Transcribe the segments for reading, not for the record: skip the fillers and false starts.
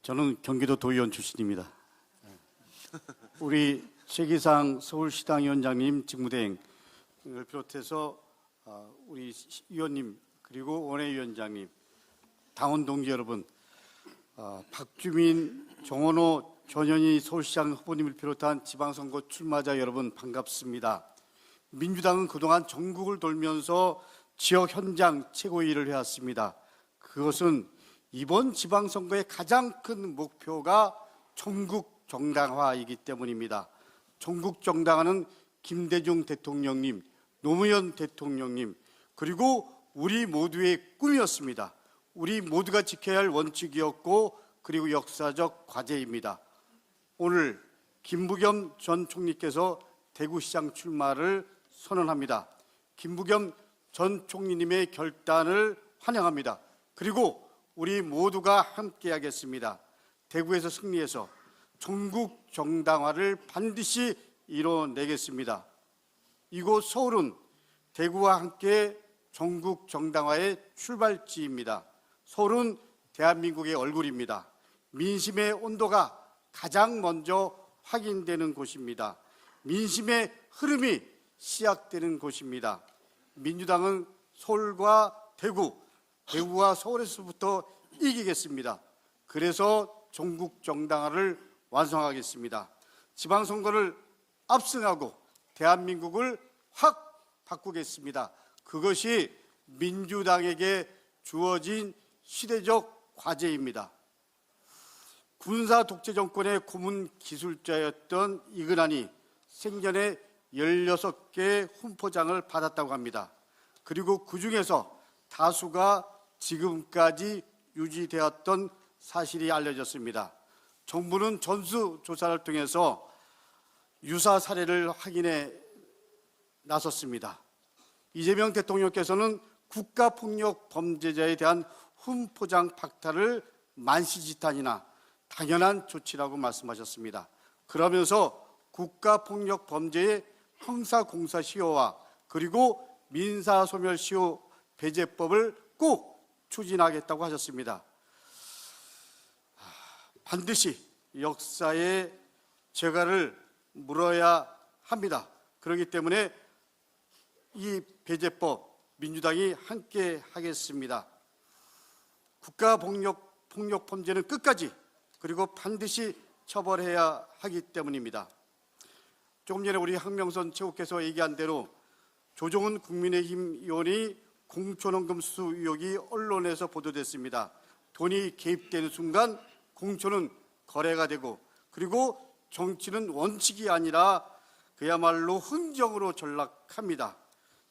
저는 경기도 도의원 출신입니다. 우리 최기상 서울시당 위원장님 직무대행을 비롯해서 우리 위원님 그리고 원외위원장님, 당원 동지 여러분, 박주민, 정원호, 전현희 서울시장 후보님을 비롯한 지방선거 출마자 여러분 반갑습니다. 민주당은 그동안 전국을 돌면서 지역 현장 최고위를 해왔습니다. 그것은 이번 지방선거의 가장 큰 목표가 전국 정당화이기 때문입니다. 전국 정당화는 김대중 대통령님, 노무현 대통령님, 그리고 우리 모두의 꿈이었습니다. 우리 모두가 지켜야 할 원칙이었고 그리고 역사적 과제입니다. 오늘 김부겸 전 총리께서 대구시장 출마를 선언합니다. 김부겸 전 총리님의 결단을 환영합니다. 그리고 우리 모두가 함께하겠습니다. 대구에서 승리해서 전국 정당화를 반드시 이뤄내겠습니다. 이곳 서울은 대구와 함께 전국 정당화의 출발지입니다. 서울은 대한민국의 얼굴입니다. 민심의 온도가 가장 먼저 확인되는 곳입니다. 민심의 흐름이 시작되는 곳입니다. 민주당은 서울과 대구, 대구와 서울에서부터 이기겠습니다. 그래서 전국 정당화를 완성하겠습니다. 지방선거를 압승하고 대한민국을 확 바꾸겠습니다. 그것이 민주당에게 주어진 시대적 과제입니다. 군사 독재 정권의 고문 기술자였던 이근한이 생전에 16개 훈포장을 받았다고 합니다. 그리고 그중에서 다수가 지금까지 유지되었던 사실이 알려졌습니다. 정부는 전수조사를 통해서 유사 사례를 확인해 나섰습니다. 이재명 대통령께서는 국가폭력 범죄자에 대한 훈포장 박탈을 만시지탄이나 당연한 조치라고 말씀하셨습니다. 그러면서 국가폭력 범죄의 형사공사시효와 그리고 민사소멸시효 배제법을 꼭 추진하겠다고 하셨습니다. 반드시 역사의 죄가를 물어야 합니다. 그렇기 때문에 이 배제법 민주당이 함께 하겠습니다. 국가폭력 범죄는 끝까지 그리고 반드시 처벌해야 하기 때문입니다. 조금 전에 우리 황명선 최고께서 얘기한 대로 조정훈 국민의힘 의원이 공천원금 수수 의혹이 언론에서 보도됐습니다. 돈이 개입되는 순간 공천은 거래가 되고 그리고 정치는 원칙이 아니라 그야말로 흥정으로 전락합니다.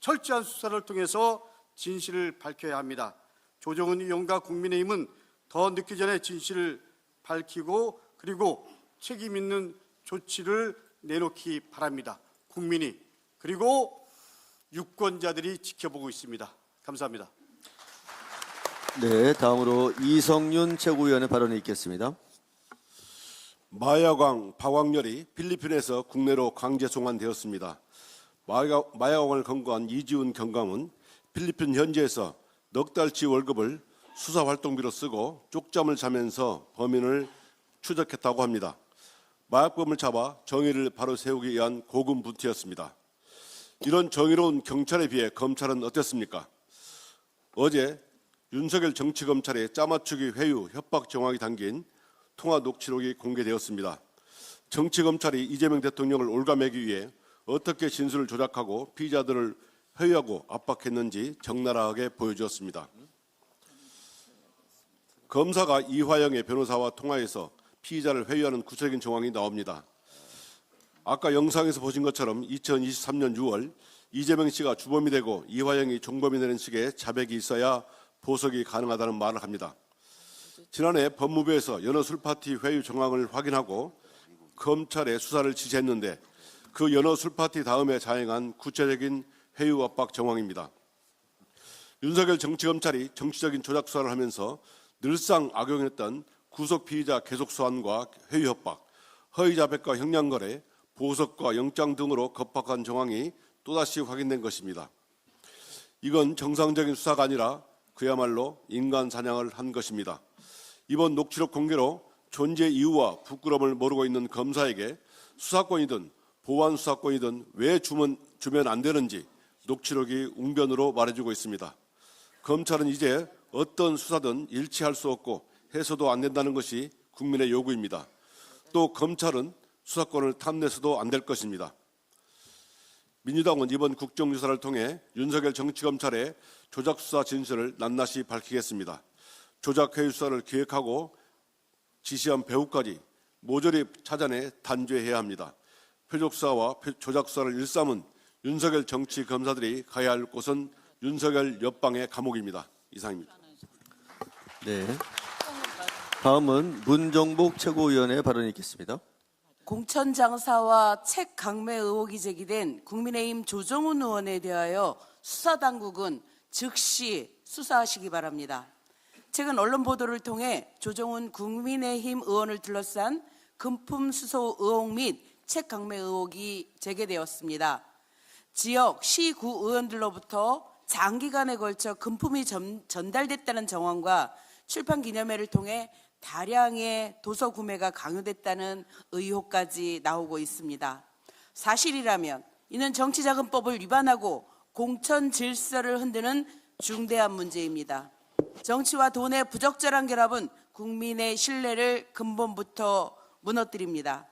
철저한 수사를 통해서 진실을 밝혀야 합니다. 조정훈 의원과 국민의힘은 더 늦기 전에 진실을 밝히고 그리고 책임 있는 조치를 내놓기 바랍니다. 국민이 그리고 유권자들이 지켜보고 있습니다. 감사합니다. 네, 다음으로 이성윤 최고위원의 발언이 있겠습니다. 마야광 박광렬이 필리핀에서 국내로 강제 송환되었습니다. 마야광을 검거한 이지훈 경감은 필리핀 현지에서 넉 달치 월급을 수사활동비로 쓰고 쪽잠을 자면서 범인을 추적했다고 합니다. 마약범을 잡아 정의를 바로 세우기 위한 고군분투였습니다. 이런 정의로운 경찰에 비해 검찰은 어땠습니까? 어제 윤석열 정치검찰의 짜맞추기 회유 협박 정황이 담긴 통화 녹취록이 공개되었습니다. 정치검찰이 이재명 대통령을 올가매기 위해 어떻게 진술을 조작하고 피의자들을 회유하고 압박했는지 적나라하게 보여주었습니다. 검사가 이화영의 변호사와 통화해서 피의자를 회유하는 구체적인 정황이 나옵니다. 아까 영상에서 보신 것처럼 2023년 6월 이재명 씨가 주범이 되고 이화영이 종범이 되는 식의 자백이 있어야 보석이 가능하다는 말을 합니다. 지난해 법무부에서 연어 술파티 회유 정황을 확인하고 검찰에 수사를 지시했는데 그 연어 술파티 다음에 자행한 구체적인 회유 압박 정황입니다. 윤석열 정치검찰이 정치적인 조작 수사를 하면서 늘상 악용했던 구속 피의자 계속 소환과 회유 협박, 허위 자백과 형량거래, 보석과 영장 등으로 겁박한 정황이 또다시 확인된 것입니다. 이건 정상적인 수사가 아니라 그야말로 인간 사냥을 한 것입니다. 이번 녹취록 공개로 존재 이유와 부끄러움을 모르고 있는 검사에게 수사권이든 보완 수사권이든 왜 주면 안 되는지 녹취록이 웅변으로 말해주고 있습니다. 검찰은 이제 어떤 수사든 일치할 수 없고 해서도 안 된다는 것이 국민의 요구입니다. 또 검찰은 수사권을 탐내서도 안 될 것입니다. 민주당은 이번 국정조사를 통해 윤석열 정치검찰의 조작수사 진실을 낱낱이 밝히겠습니다. 조작회의 수사를 기획하고 지시한 배후까지 모조리 찾아내 단죄해야 합니다. 표적수사와 조작수사를 일삼은 윤석열 정치검사들이 가야 할 곳은 윤석열 옆방의 감옥입니다. 이상입니다. 네. 다음은 문정복 최고위원의 발언이 있겠습니다. 공천장사와 책 강매 의혹이 제기된 국민의힘 조정훈 의원에 대하여 수사당국은 즉시 수사하시기 바랍니다. 최근 언론 보도를 통해 조정훈 국민의힘 의원을 둘러싼 금품 수수 의혹 및 책 강매 의혹이 제기되었습니다. 지역 시구 의원들로부터 장기간에 걸쳐 금품이 전달됐다는 정황과 출판 기념회를 통해 다량의 도서 구매가 강요됐다는 의혹까지 나오고 있습니다. 사실이라면 이는 정치자금법을 위반하고 공천 질서를 흔드는 중대한 문제입니다. 정치와 돈의 부적절한 결합은 국민의 신뢰를 근본부터 무너뜨립니다.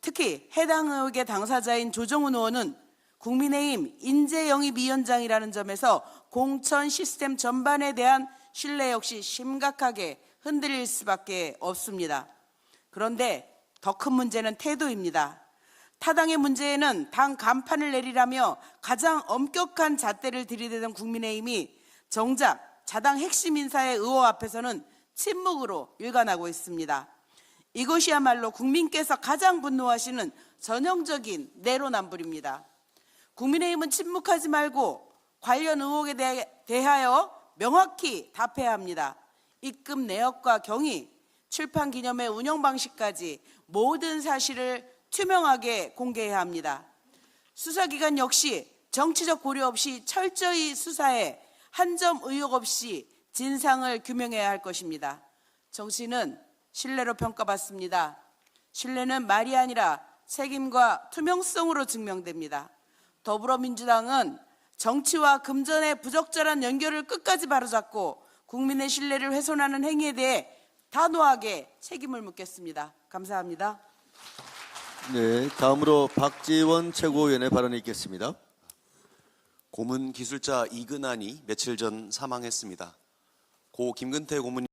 특히 해당 의혹의 당사자인 조정훈 의원은 국민의힘 인재영입위원장이라는 점에서 공천 시스템 전반에 대한 신뢰 역시 심각하게 흔들릴 수밖에 없습니다. 그런데 더 큰 문제는 태도입니다. 타당의 문제에는 당 간판을 내리라며 가장 엄격한 잣대를 들이대던 국민의힘이 정작 자당 핵심 인사의 의혹 앞에서는 침묵으로 일관하고 있습니다. 이것이야말로 국민께서 가장 분노하시는 전형적인 내로남불입니다. 국민의힘은 침묵하지 말고 관련 의혹에 대하여 명확히 답해야 합니다. 입금 내역과 경위, 출판 기념회 운영 방식까지 모든 사실을 투명하게 공개해야 합니다. 수사기관 역시 정치적 고려 없이 철저히 수사해 한 점 의혹 없이 진상을 규명해야 할 것입니다. 정치는 신뢰로 평가받습니다. 신뢰는 말이 아니라 책임과 투명성으로 증명됩니다. 더불어민주당은 정치와 금전의 부적절한 연결을 끝까지 바로잡고 국민의 신뢰를 훼손하는 행위에 대해 단호하게 책임을 묻겠습니다. 감사합니다. 네, 다음으로 박지원 최고위원의 발언이 있겠습니다. 고문 기술자 이근한이 며칠 전 사망했습니다. 고 김근태 고문